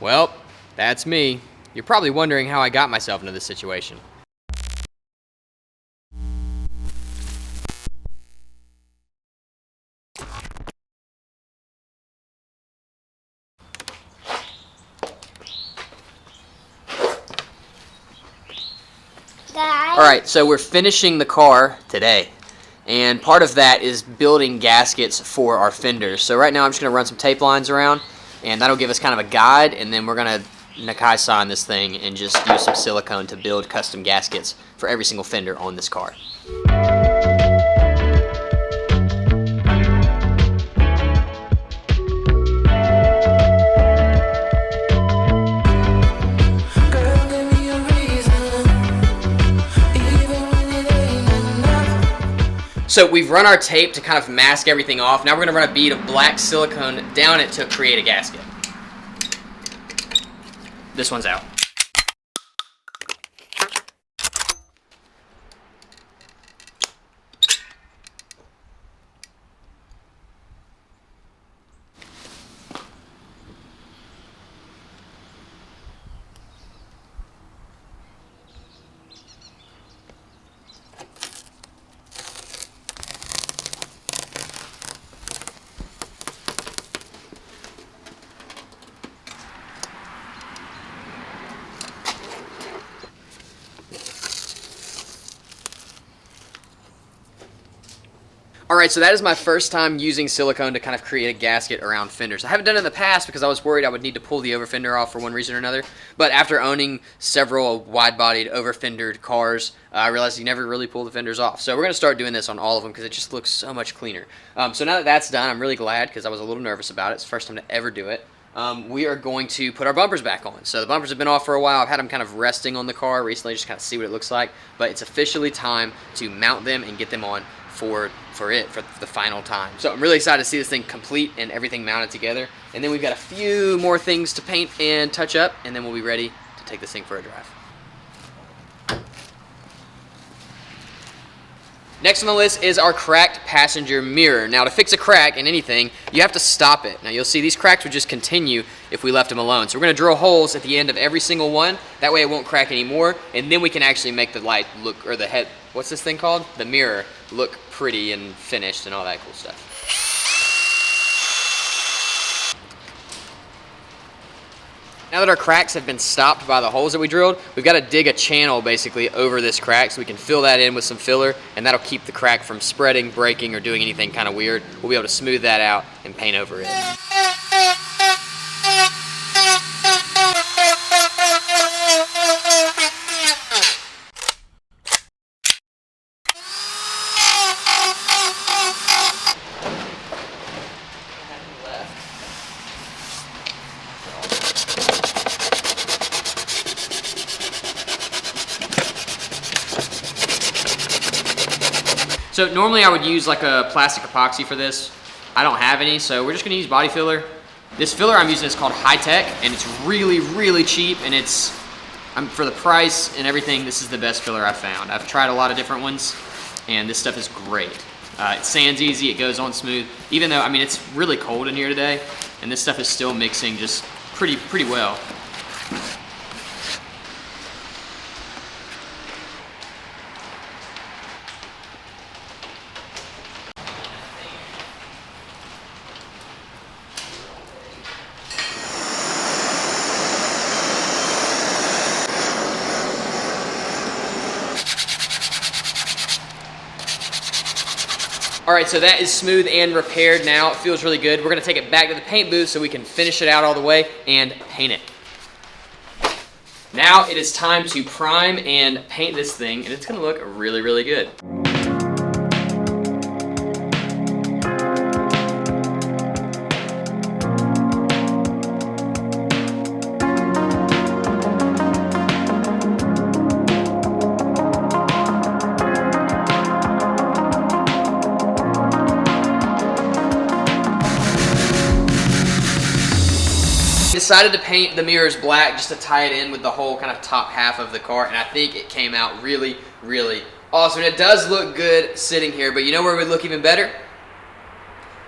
Well, that's me. You're probably wondering how I got myself into this situation. Alright, so we're finishing the car today, and part of that is building gaskets for our fenders. So right now I'm just going to run some tape lines around, and that'll give us kind of a guide, and then we're going to Nakai-san this thing and just use some silicone to build custom gaskets for every single fender on this car. So we've run our tape to kind of mask everything off. Now we're going to run a bead of black silicone down it to create a gasket. This one's out. Alright, so that is my first time using silicone to kind of create a gasket around fenders. I haven't done it in the past because I was worried I would need to pull the over fender off for one reason or another. But after owning several wide-bodied over fendered cars, I realized you never really pull the fenders off. So we're going to start doing this on all of them because it just looks so much cleaner. So now that that's done, I'm really glad because I was a little nervous about it. It's the first time to ever do it. We are going to put our bumpers back on. So the bumpers have been off for a while. I've had them kind of resting on the car recently, just kind of see what it looks like. But it's officially time to mount them and get them on for the final time. So I'm really excited to see this thing complete and everything mounted together. And then we've got a few more things to paint and touch up, and then we'll be ready to take this thing for a drive. Next on the list is our cracked passenger mirror. Now to fix a crack in anything, you have to stop it. Now you'll see these cracks would just continue if we left them alone. So we're going to drill holes at the end of every single one. That way it won't crack anymore, and then we can actually make the light look, or the head, what's this thing called? The mirror, look pretty and finished and all that cool stuff. Now that our cracks have been stopped by the holes that we drilled, we've got to dig a channel basically over this crack so we can fill that in with some filler, and that'll keep the crack from spreading, breaking, or doing anything kind of weird. We'll be able to smooth that out and paint over it. So normally I would use like a plastic epoxy for this. I don't have any, so we're just gonna use body filler. This filler I'm using is called High Tech, and it's really, really cheap, and it's, for the price and everything, this is the best filler I've found. I've tried a lot of different ones, and this stuff is great. It sands easy, it goes on smooth, even though, I mean, it's really cold in here today, and this stuff is still mixing just pretty well. All right, so that is smooth and repaired now. It feels really good. We're gonna take it back to the paint booth so we can finish it out all the way and paint it. Now it is time to prime and paint this thing, and it's gonna look really, really good. Decided to paint the mirrors black just to tie it in with the whole kind of top half of the car, and I think it came out really, really awesome. And it does look good sitting here, but you know where it would look even better?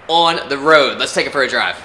On the road. Let's take it for a drive.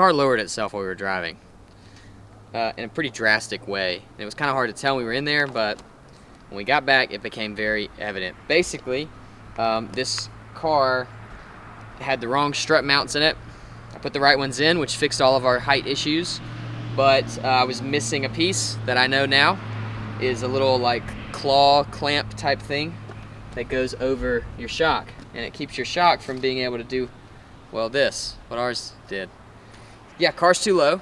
car lowered itself while we were driving in a pretty drastic way. And it was kind of hard to tell when we were in there, but when we got back, it became very evident. Basically, this car had the wrong strut mounts in it. I put the right ones in, which fixed all of our height issues, but I was missing a piece that I know now is a little like claw clamp type thing that goes over your shock, and it keeps your shock from being able to do, well, what ours did. Yeah, car's too low.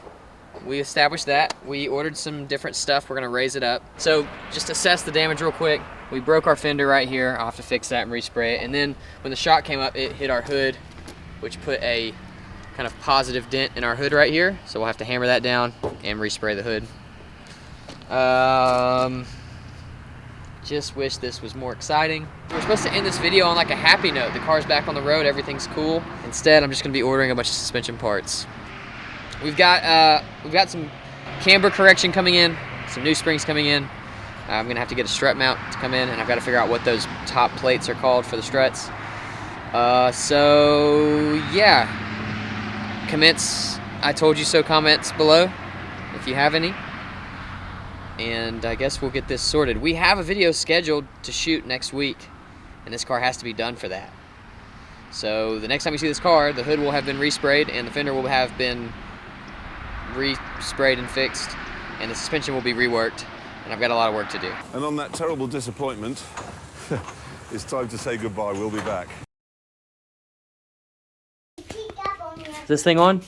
We established that. We ordered some different stuff. We're gonna raise it up. So just assess the damage real quick. We broke our fender right here. I'll have to fix that and respray it. And then when the shock came up, it hit our hood, which put a kind of positive dent in our hood right here. So we'll have to hammer that down and respray the hood. Just wish this was more exciting. We're supposed to end this video on like a happy note. The car's back on the road, everything's cool. Instead, I'm just gonna be ordering a bunch of suspension parts. We've got some camber correction coming in, some new springs coming in. I'm gonna have to get a strut mount to come in, and I've got to figure out what those top plates are called for the struts. So yeah, I told you so comments below if you have any. And I guess we'll get this sorted. We have a video scheduled to shoot next week, and this car has to be done for that. So the next time you see this car, the hood will have been resprayed, and the fender will have been resprayed and fixed, and the suspension will be reworked, and I've got a lot of work to do. And on that terrible disappointment, it's time to say goodbye. We'll be back. Is this thing on?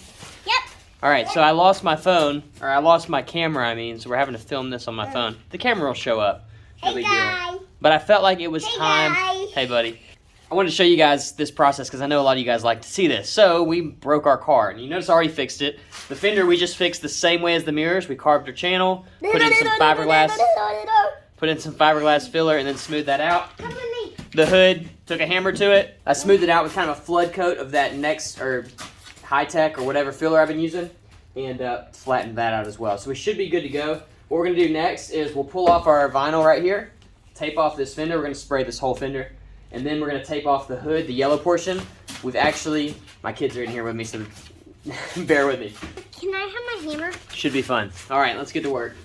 Yep. All right, so I lost my phone, or I lost my camera, I mean, so we're having to film this on my phone. The camera will show up. No big deal. But I felt like it was time. Hey, buddy. I wanted to show you guys this process because I know a lot of you guys like to see this. So we broke our car, and you notice I already fixed it. The fender we just fixed the same way as the mirrors. We carved our channel, put in some fiberglass filler, and then smoothed that out. The hood, took a hammer to it. I smoothed it out with kind of a flood coat of that Next or High-Tech or whatever filler I've been using, and flattened that out as well. So we should be good to go. What we're gonna do next is we'll pull off our vinyl right here, tape off this fender. We're gonna spray this whole fender. And then we're gonna tape off the hood, the yellow portion. My kids are in here with me, so bear with me. Can I have my hammer? Should be fun. All right, let's get to work.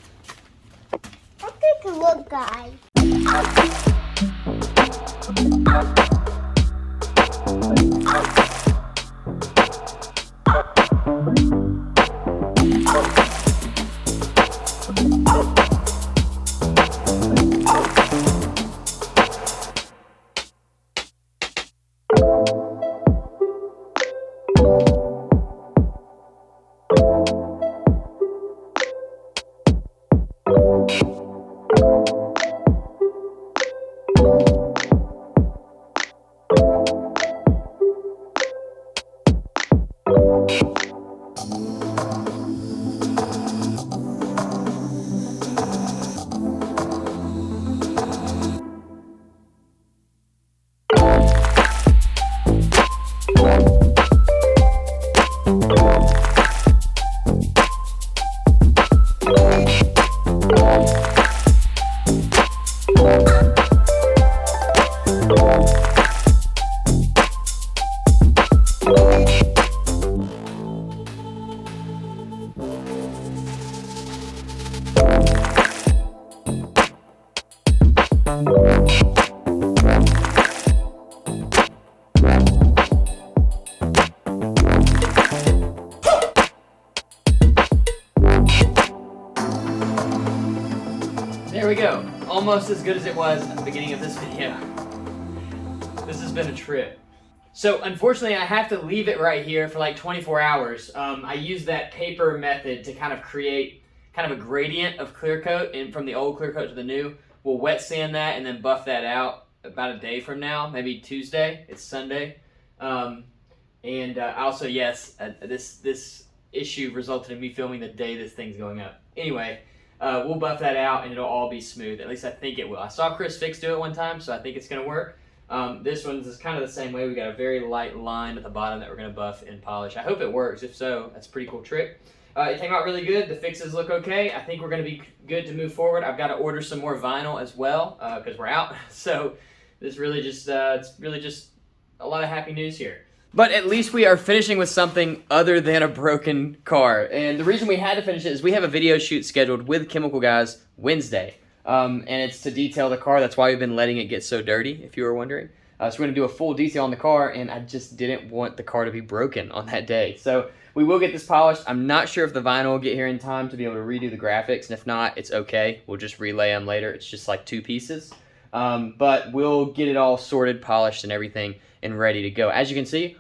Let's take a look, guys. There we go. Almost as good as it was at the beginning of this video. This has been a trip. So unfortunately, I have to leave it right here for like 24 hours. I used that paper method to kind of create kind of a gradient of clear coat, and from the old clear coat to the new. We'll wet sand that and then buff that out about a day from now, maybe Tuesday. It's Sunday. Also, yes, this issue resulted in me filming the day this thing's going up. Anyway, we'll buff that out and it'll all be smooth. At least I think it will. I saw Chris Fix do it one time, so I think it's going to work. This one's is kind of the same way. We got a very light line at the bottom that we're going to buff and polish. I hope it works. If so, that's a pretty cool trick. It came out really good. The fixes look okay. I think we're going to be good to move forward. I've got to order some more vinyl as well because we're out. So this really just it's really just a lot of happy news here. But at least we are finishing with something other than a broken car. And the reason we had to finish it is we have a video shoot scheduled with Chemical Guys Wednesday. And it's to detail the car. That's why we've been letting it get so dirty, if you were wondering. So we're going to do a full detail on the car, and I just didn't want the car to be broken on that day. So we will get this polished. I'm not sure if the vinyl will get here in time to be able to redo the graphics, and if not, it's okay. We'll just relay them later. It's just like 2 pieces. But we'll get it all sorted, polished, and everything, and ready to go. As you can see,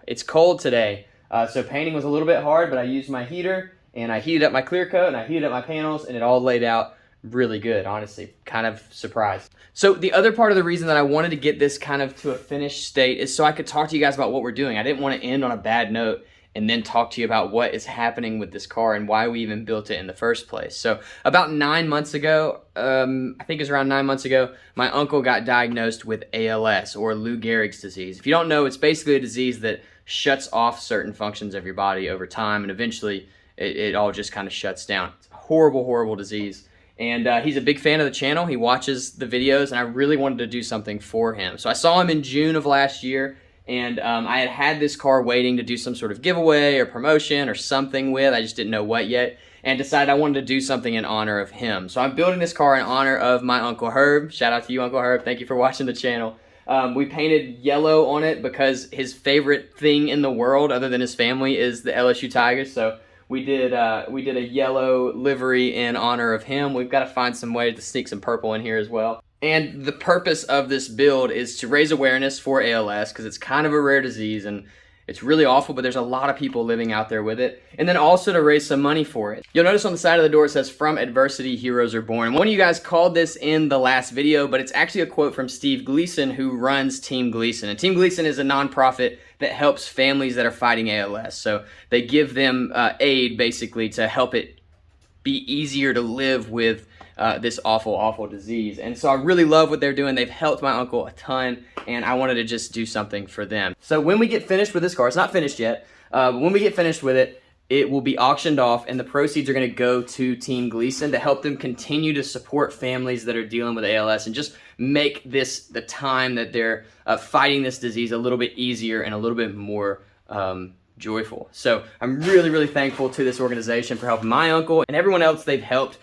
it's cold today, so painting was a little bit hard, but I used my heater, and I heated up my clear coat, and I heated up my panels, and it all laid out really good, honestly. Kind of surprised. So the other part of the reason that I wanted to get this kind of to a finished state is so I could talk to you guys about what we're doing. I didn't want to end on a bad note and then talk to you about what is happening with this car and why we even built it in the first place. So about 9 months ago, I think it was around 9 months ago, my uncle got diagnosed with ALS, or Lou Gehrig's disease. If you don't know, it's basically a disease that shuts off certain functions of your body over time, and eventually it all just kind of shuts down. It's a horrible, horrible disease. And he's a big fan of the channel. He watches the videos, and I really wanted to do something for him. So I saw him in June of last year, and I had this car waiting to do some sort of giveaway or promotion or something with. I just didn't know what yet, and decided I wanted to do something in honor of him. So I'm building this car in honor of my Uncle Herb. Shout out to you, Uncle Herb. Thank you for watching the channel. We painted yellow on it because his favorite thing in the world, other than his family, is the LSU Tigers. So we did a yellow livery in honor of him. We've got to find some way to sneak some purple in here as well. And the purpose of this build is to raise awareness for ALS, because it's kind of a rare disease and it's really awful, but there's a lot of people living out there with it. And then also to raise some money for it. You'll notice on the side of the door it says, "From adversity, heroes are born." One of you guys called this in the last video, but it's actually a quote from Steve Gleason, who runs Team Gleason. And Team Gleason is a nonprofit that helps families that are fighting ALS. So they give them aid, basically, to help it be easier to live with this awful, awful disease. And so I really love what they're doing. They've helped my uncle a ton, and I wanted to just do something for them. So when we get finished with this car, it's not finished yet, but when we get finished with it, it will be auctioned off, and the proceeds are going to go to Team Gleason to help them continue to support families that are dealing with ALS and just make this, the time that they're fighting this disease, a little bit easier and a little bit more joyful. So I'm really, really thankful to this organization for helping my uncle and everyone else they've helped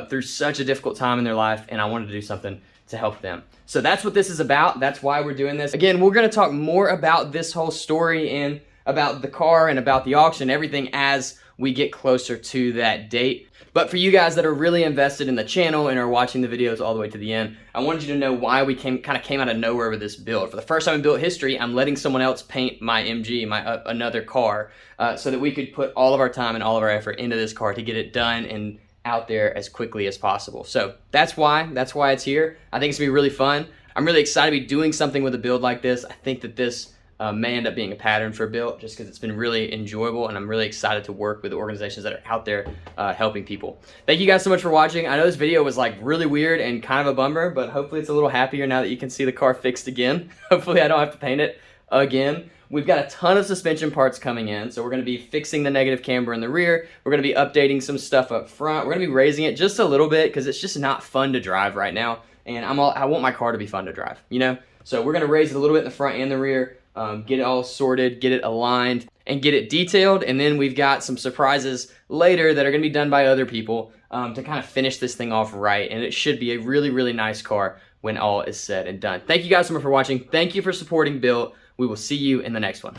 through such a difficult time in their life, and I wanted to do something to help them. So that's what this is about. That's why we're doing this. Again, we're going to talk more about this whole story and about the car and about the auction, everything, as we get closer to that date. But for you guys that are really invested in the channel and are watching the videos all the way to the end, I wanted you to know why we kind of came out of nowhere with this build. For the first time in build history, I'm letting someone else paint my MG, another car, so that we could put all of our time and all of our effort into this car to get it done and out there as quickly as possible. So that's why it's here. I think it's gonna be really fun. I'm really excited to be doing something with a build like this. I think that this may end up being a pattern for a build, just because it's been really enjoyable, and I'm really excited to work with organizations that are out there helping people. Thank you guys so much for watching. I know this video was like really weird and kind of a bummer, but hopefully it's a little happier now that you can see the car fixed again. Hopefully I don't have to paint it again. We've got a ton of suspension parts coming in, so we're going to be fixing the negative camber in the rear. We're going to be updating some stuff up front. We're going to be raising it just a little bit because it's just not fun to drive right now, and I want my car to be fun to drive, you know? So we're going to raise it a little bit in the front and the rear, get it all sorted, get it aligned, and get it detailed, and then we've got some surprises later that are going to be done by other people to kind of finish this thing off right, and it should be a really, really nice car when all is said and done. Thank you guys so much for watching. Thank you for supporting Built. We will see you in the next one.